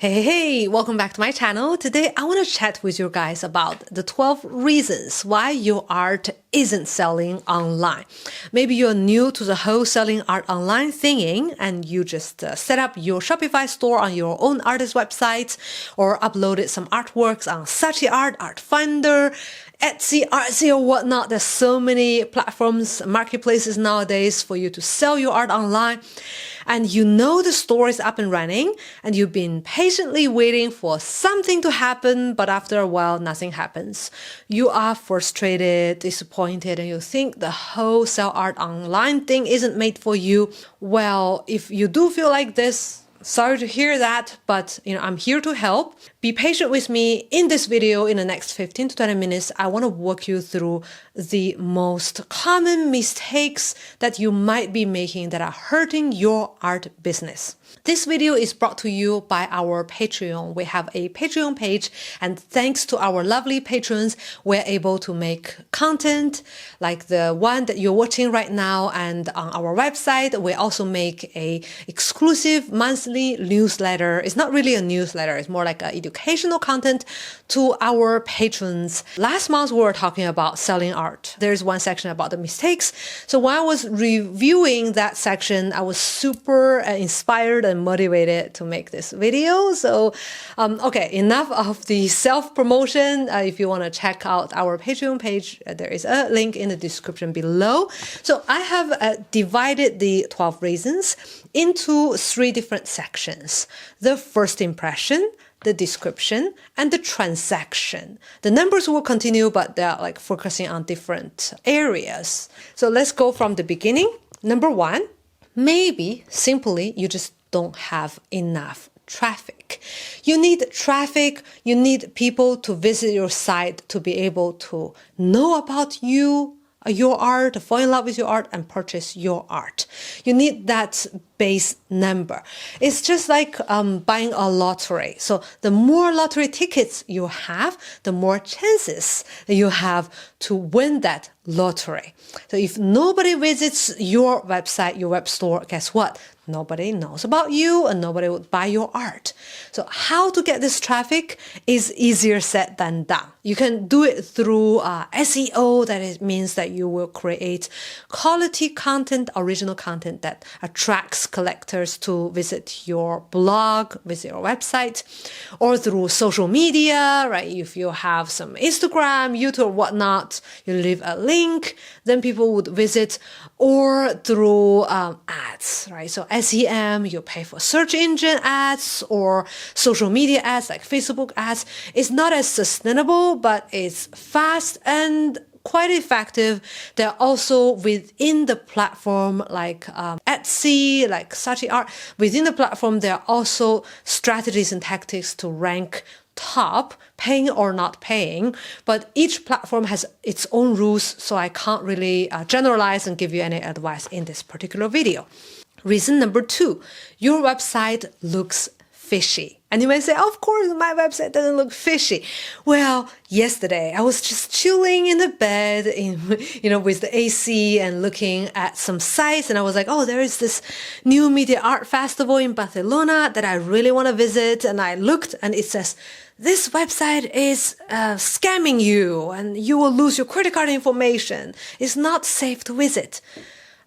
Hey, welcome back to my channel. Today, I want to chat with you guys about the 12 reasons why your art isn't selling online. Maybe you're new to the whole selling art online thingy and you just set up your Shopify store on your own artist website or uploaded some artworks on Sachiart, Artfinder, Etsy, Artsy, or whatnot. There's so many platforms, marketplaces nowadays for you to sell your art online. And you know the store is up and running and you've been patiently waiting for something to happen, but after a while, nothing happens. You are frustrated, disappointed, and you think the whole sell art online thing isn't made for you. Well, if you do feel like this, sorry to hear that, but I'm here to help. Be patient with me. In this video, in the next 15 to 20 minutes, I want to walk you through the most common mistakes that you might be making that are hurting your art business. This video is brought to you by our Patreon. We have a Patreon page, and thanks to our lovely patrons, we're able to make content like the one that you're watching right now. And on our website, we also make a exclusive monthly newsletter. It's not really a newsletter. It's more like educational content to our patrons. Last month, we were talking about selling art. There's one section about the mistakes. So when I was reviewing that section, I was super inspired and motivated to make this video. So, okay, enough of the self-promotion. If you want to check out our Patreon page, there is a link in the description below. So I have divided the 12 reasons into 3 different sections. The first impression, the description, and the transaction. The numbers will continue, but they're like focusing on different areas. So let's go from the beginning. Number 1, maybe simply you just don't have enough traffic. You need traffic, you need people to visit your site to be able to know about you, your art, fall in love with your art, and purchase your art. You need that base number. It's just like buying a lottery. So the more lottery tickets you have, the more chances you have to win that lottery. So if nobody visits your website, your web store, guess what? Nobody knows about you and nobody would buy your art. So how to get this traffic is easier said than done. You can do it through SEO. That means that you will create quality content, original content that attracts collectors to visit your blog, visit your website, or through social media, right? If you have some Instagram, YouTube, or whatnot, you leave a link, then people would visit, or through ads, right? So SEM, you pay for search engine ads or social media ads like Facebook ads. It's not as sustainable, but it's fast and quite effective. They're also within the platform like Etsy, like Sachiart. Within the platform, there are also strategies and tactics to rank top, paying or not paying, but each platform has its own rules, so I can't really generalize and give you any advice in this particular video. Reason number 2, your website looks fishy. And you may say, of course, my website doesn't look fishy. Well, yesterday I was just chilling in the bed, with the AC and looking at some sites. And I was like, oh, there is this new media art festival in Barcelona that I really want to visit. And I looked and it says, this website is scamming you and you will lose your credit card information. It's not safe to visit.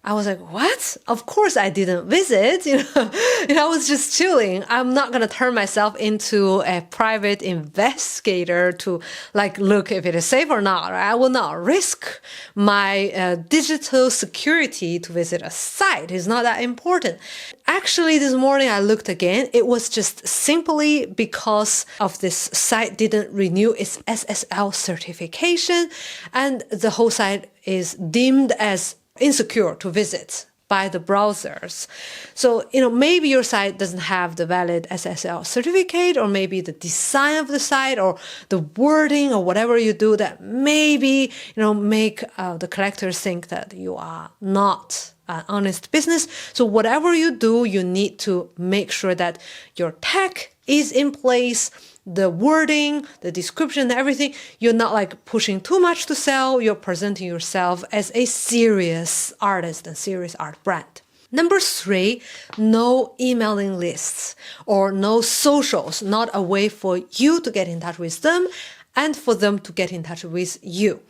I was like, what? Of course I didn't visit, I was just chilling. I'm not going to turn myself into a private investigator to look if it is safe or not. Right? I will not risk my digital security to visit a site. It's not that important. Actually, this morning I looked again. It was just simply because of this site didn't renew its SSL certification and the whole site is deemed as insecure to visit by the browsers. So, maybe your site doesn't have the valid SSL certificate, or maybe the design of the site or the wording or whatever you do that maybe, make the collectors think that you are not an honest business. So whatever you do, you need to make sure that your tech is in place, the wording, the description, everything. You're not pushing too much to sell. You're presenting yourself as a serious artist and serious art brand. Number 3, no emailing lists or no socials, not a way for you to get in touch with them and for them to get in touch with you.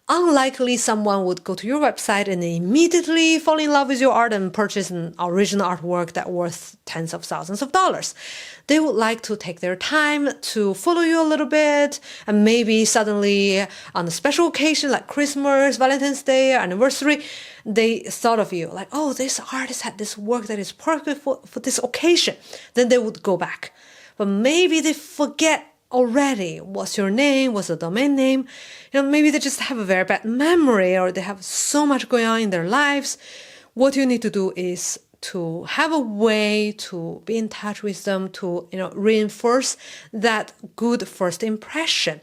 Unlikely someone would go to your website and immediately fall in love with your art and purchase an original artwork that's worth tens of thousands of dollars. They would like to take their time to follow you a little bit, and maybe suddenly on a special occasion like Christmas, Valentine's Day, anniversary, they thought of you like, oh, this artist had this work that is perfect for this occasion. Then they would go back. But maybe they forget already what's your name, what's the domain name. Maybe they just have a very bad memory or they have so much going on in their lives. What you need to do is to have a way to be in touch with them, to reinforce that good first impression.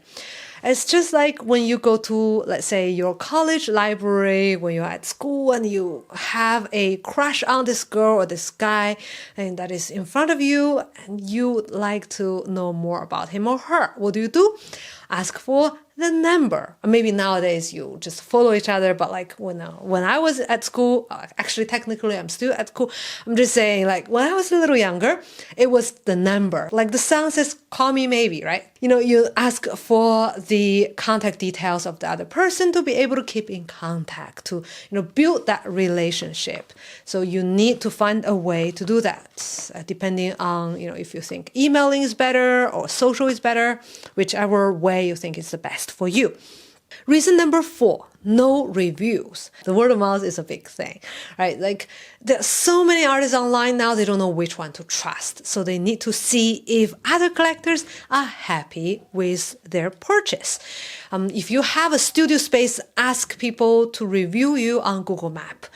It's just like when you go to, let's say, your college library, when you're at school and you have a crush on this girl or this guy and that is in front of you and you would like to know more about him or her. What do? Ask for the number. Or maybe nowadays you just follow each other, but like when I was at school, actually technically I'm still at school, I'm just saying like when I was a little younger, it was the number. Like the song says, call me maybe, right? You ask for the contact details of the other person to be able to keep in contact, to build that relationship. So you need to find a way to do that, depending on if you think emailing is better or social is better, whichever way you think is the best for you. Reason number 4, no reviews. The word of mouth is a big thing, right? Like there's so many artists online now, they don't know which one to trust. So they need to see if other collectors are happy with their purchase. If you have a studio space, ask people to review you on Google Map.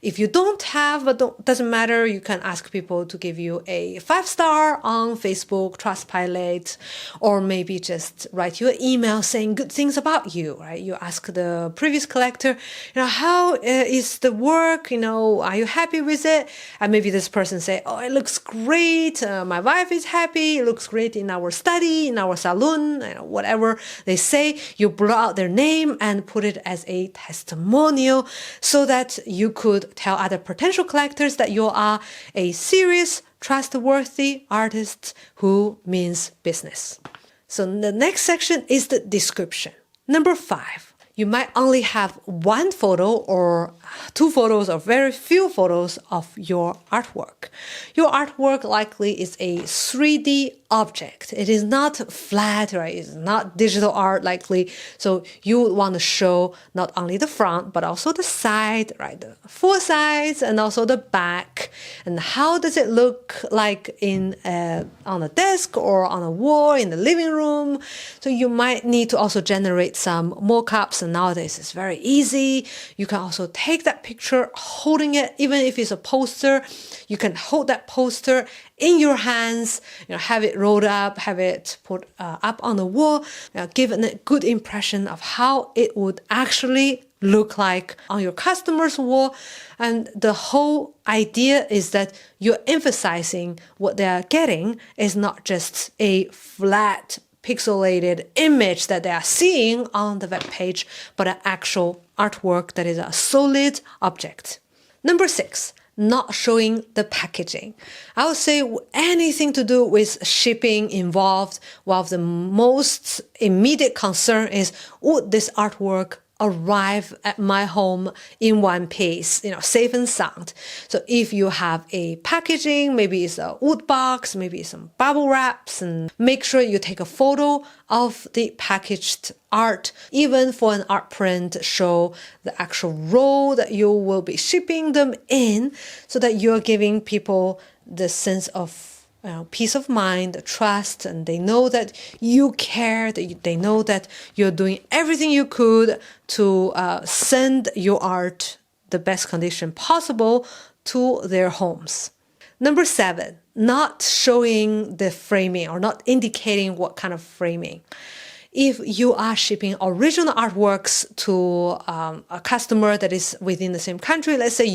If you don't have, doesn't matter, you can ask people to give you a 5-star on Facebook, Trustpilot, or maybe just write you an email saying good things about you, right? You ask the previous collector, how is the work? Are you happy with it? And maybe this person say, oh, it looks great. My wife is happy. It looks great in our study, in our salon, whatever they say. You blur out their name and put it as a testimonial so that you could tell other potential collectors that you are a serious, trustworthy artist who means business. So the next section is the description. Number 5. You might only have 1 photo or 2 photos or very few photos of your artwork. Your artwork likely is a 3D object. It is not flat, right? It's not digital art likely. So you would want to show not only the front, but also the side, right? The 4 sides and also the back. And how does it look like on a desk or on a wall in the living room? So you might need to also generate some mock-ups, and nowadays it's very easy. You can also take that picture, holding it, even if it's a poster, you can hold that poster in your hands, have it rolled up, have it put up on the wall, give a good impression of how it would actually look like on your customer's wall. And the whole idea is that you're emphasizing what they're getting is not just a flat pixelated image that they are seeing on the web page, but an actual artwork that is a solid object. Number 6. Not showing the packaging. I would say anything to do with shipping involved, while the most immediate concern is, would this artwork arrive at my home in one piece, safe and sound. So if you have a packaging, maybe it's a wood box, maybe some bubble wraps, and make sure you take a photo of the packaged art. Even for an art print, show the actual roll that you will be shipping them in, so that you're giving people the sense of peace of mind, trust, and they know that you care, that they know that you're doing everything you could to send your art the best condition possible to their homes. Number 7, not showing the framing or not indicating what kind of framing. If you are shipping original artworks to a customer that is within the same country, let's say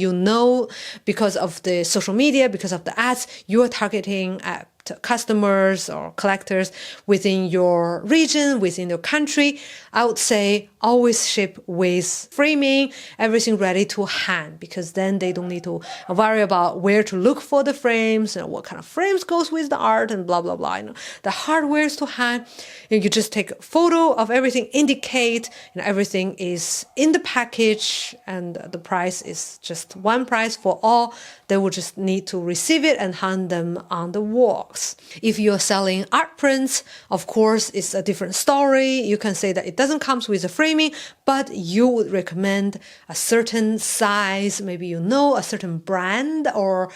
because of the social media, because of the ads, you are targeting at attract customers or collectors within your region, within your country, I would say always ship with framing, everything ready to hand, because then they don't need to worry about where to look for the frames and what kind of frames goes with the art and blah, blah, blah. The hardware is to hand. You just take a photo of everything, indicate everything is in the package, and the price is just one price for all. They will just need to receive it and hang them on the walls. If you're selling art prints, of course, it's a different story. You can say that it doesn't come with a framing, but you would recommend a certain size, maybe a certain brand, or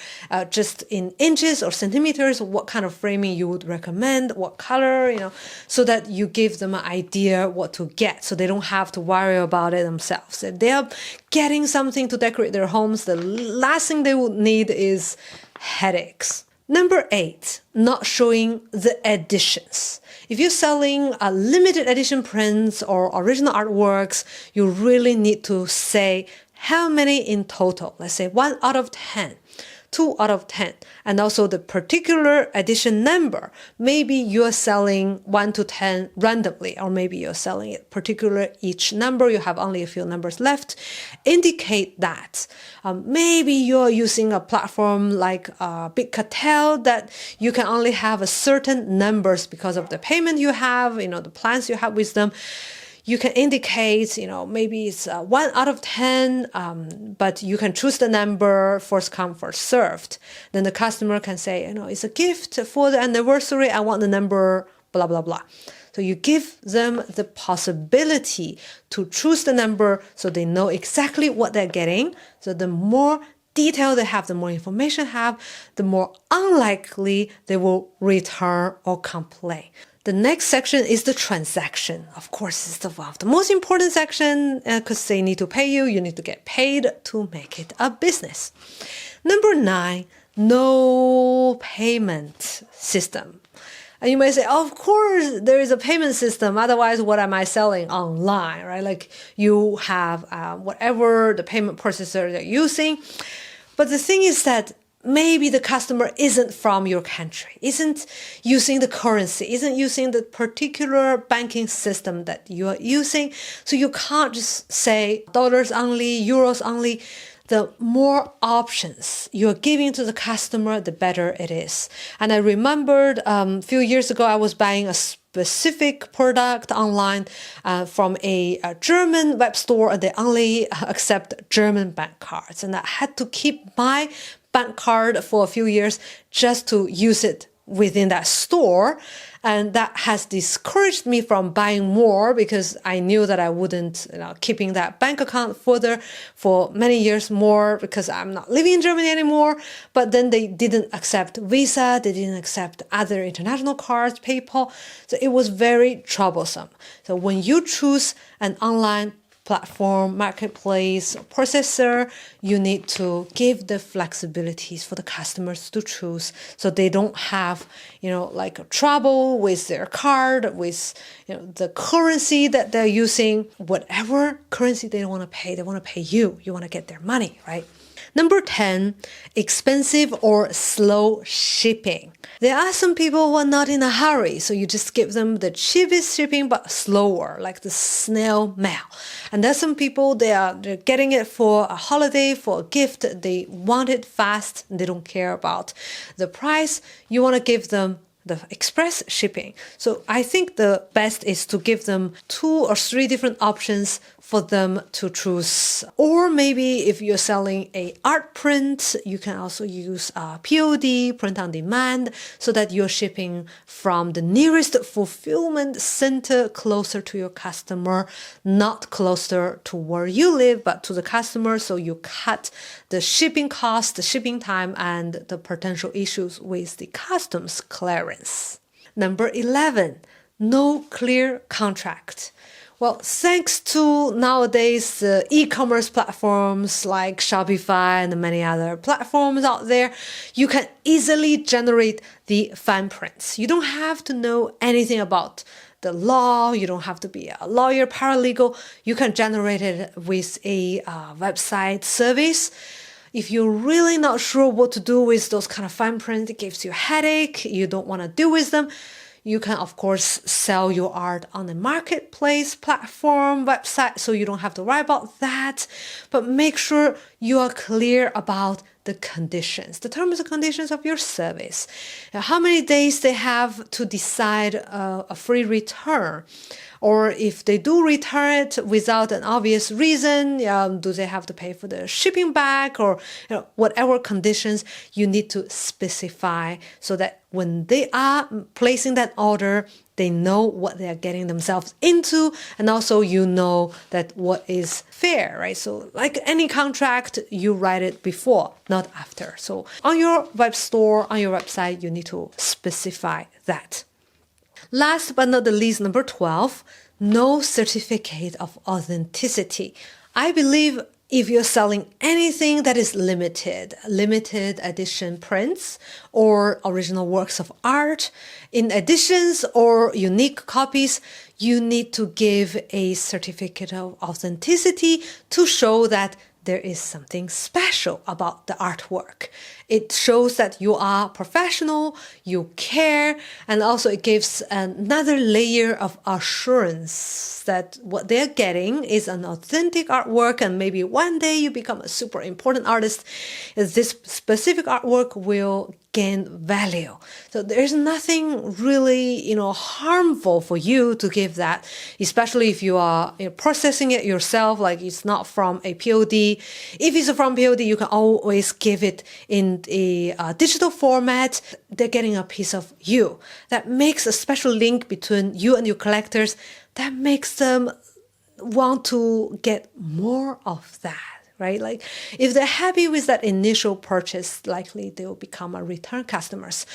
just in inches or centimeters, what kind of framing you would recommend, what color, so that you give them an idea what to get, so they don't have to worry about it themselves. If they are getting something to decorate their homes, the last thing they would need is headaches. Number 8, not showing the editions. If you're selling a limited edition prints or original artworks, you really need to say how many in total. Let's say 1 out of 10. 2 out of 10, and also the particular edition number. Maybe you're selling 1 to 10 randomly, or maybe you're selling it particular each number. You have only a few numbers left. Indicate that. Maybe you're using a platform like Big Cartel that you can only have a certain numbers because of the payment you have, the plans you have with them. You can indicate, maybe it's 1 out of 10, but you can choose the number, first come, first served. Then the customer can say, it's a gift for the anniversary. I want the number, blah, blah, blah. So you give them the possibility to choose the number so they know exactly what they're getting. So the more detail they have, the more information they have, the more unlikely they will return or complain. The next section is the transaction. Of course, it's one of the most important section because they need to pay you. You need to get paid to make it a business. Number 9, no payment system. And you may say, of course, there is a payment system. Otherwise, what am I selling online, right? Like you have whatever the payment processor they're using. But the thing is that maybe the customer isn't from your country, isn't using the currency, isn't using the particular banking system that you are using. So you can't just say dollars only, euros only. The more options you're giving to the customer, the better it is. And I remembered a few years ago, I was buying a specific product online from a German web store, and they only accept German bank cards. And I had to keep my bank card for a few years just to use it within that store. And that has discouraged me from buying more because I knew that I wouldn't, keeping that bank account further for many years more because I'm not living in Germany anymore. But then they didn't accept Visa, they didn't accept other international cards, PayPal. So it was very troublesome. So when you choose an online platform, marketplace, processor, you need to give the flexibilities for the customers to choose so they don't have, trouble with their card, with, the currency that they're using, whatever currency they don't want to pay, they want to pay you. You want to get their money, right? Number 10, expensive or slow shipping. There are some people who are not in a hurry, so you just give them the cheapest shipping but slower, like the snail mail. And there's some people, they're getting it for a holiday, for a gift. They want it fast, and they don't care about the price. You want to give them the express shipping. So I think the best is to give them 2 or 3 different options for them to choose. Or maybe if you're selling a art print, you can also use POD, print on demand, so that you're shipping from the nearest fulfillment center closer to your customer, not closer to where you live, but to the customer. So you cut the shipping cost, the shipping time, and the potential issues with the customs clearance. Number 11, no clear contract. Well, thanks to nowadays the e-commerce platforms like Shopify and many other platforms out there, you can easily generate the fan prints. You don't have to know anything about the law. You don't have to be a lawyer, paralegal. You can generate it with a website service. If you're really not sure what to do with those kind of fine print, it gives you a headache, you don't want to deal with them, you can, of course, sell your art on a marketplace platform, website, so you don't have to worry about that. But make sure you are clear about the conditions, the terms and conditions of your service. How many days they have to decide a free return. Or if they do return it without an obvious reason, do they have to pay for the shipping back, or whatever conditions you need to specify so that when they are placing that order, they know what they are getting themselves into, and also you know that what is fair, right? So like any contract, you write it before, not after. So on your web store, on your website, you need to specify that. Last but not the least, number 12, no certificate of authenticity. I believe if you're selling anything that is limited edition prints or original works of art, in editions or unique copies, you need to give a certificate of authenticity to show that there is something special about the artwork. It shows that you are professional, you care, and also it gives another layer of assurance that what they're getting is an authentic artwork, and maybe one day you become a super important artist, this specific artwork will gain value. So there's nothing really, harmful for you to give that, especially if you are processing it yourself, like it's not from a POD. If it's from POD, you can always give it in a digital format. They're getting a piece of you. That makes a special link between you and your collectors. That makes them want to get more of that. Right? Like if they're happy with that initial purchase, likely they will become a return customers.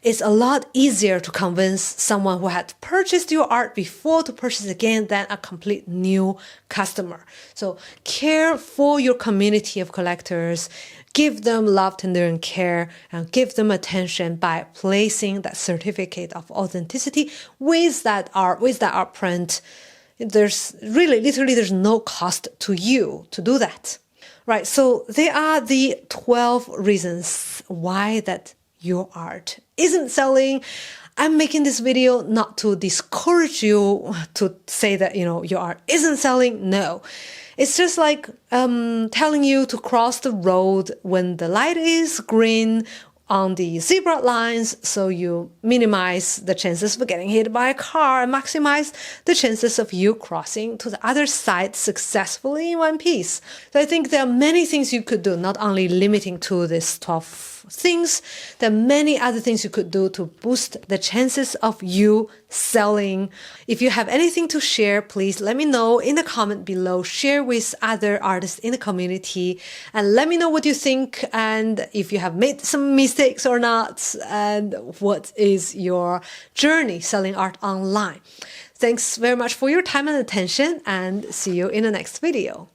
It's a lot easier to convince someone who had purchased your art before to purchase again than a complete new customer. So care for your community of collectors, give them love, tender, and care, and give them attention by placing that certificate of authenticity with that art print. There's there's no cost to you to do that. Right, so there are the 12 reasons why that your art isn't selling. I'm making this video not to discourage you to say that, your art isn't selling. No, it's just like telling you to cross the road when the light is green on the zebra lines, so you minimize the chances of getting hit by a car and maximize the chances of you crossing to the other side successfully in one piece. So I think there are many things you could do, not only limiting to these 12 things. There are many other things you could do to boost the chances of you selling. If you have anything to share, please let me know in the comment below. Share with other artists in the community and let me know what you think, and if you have made some mistakes or not, and what is your journey selling art online. Thanks very much for your time and attention, and see you in the next video.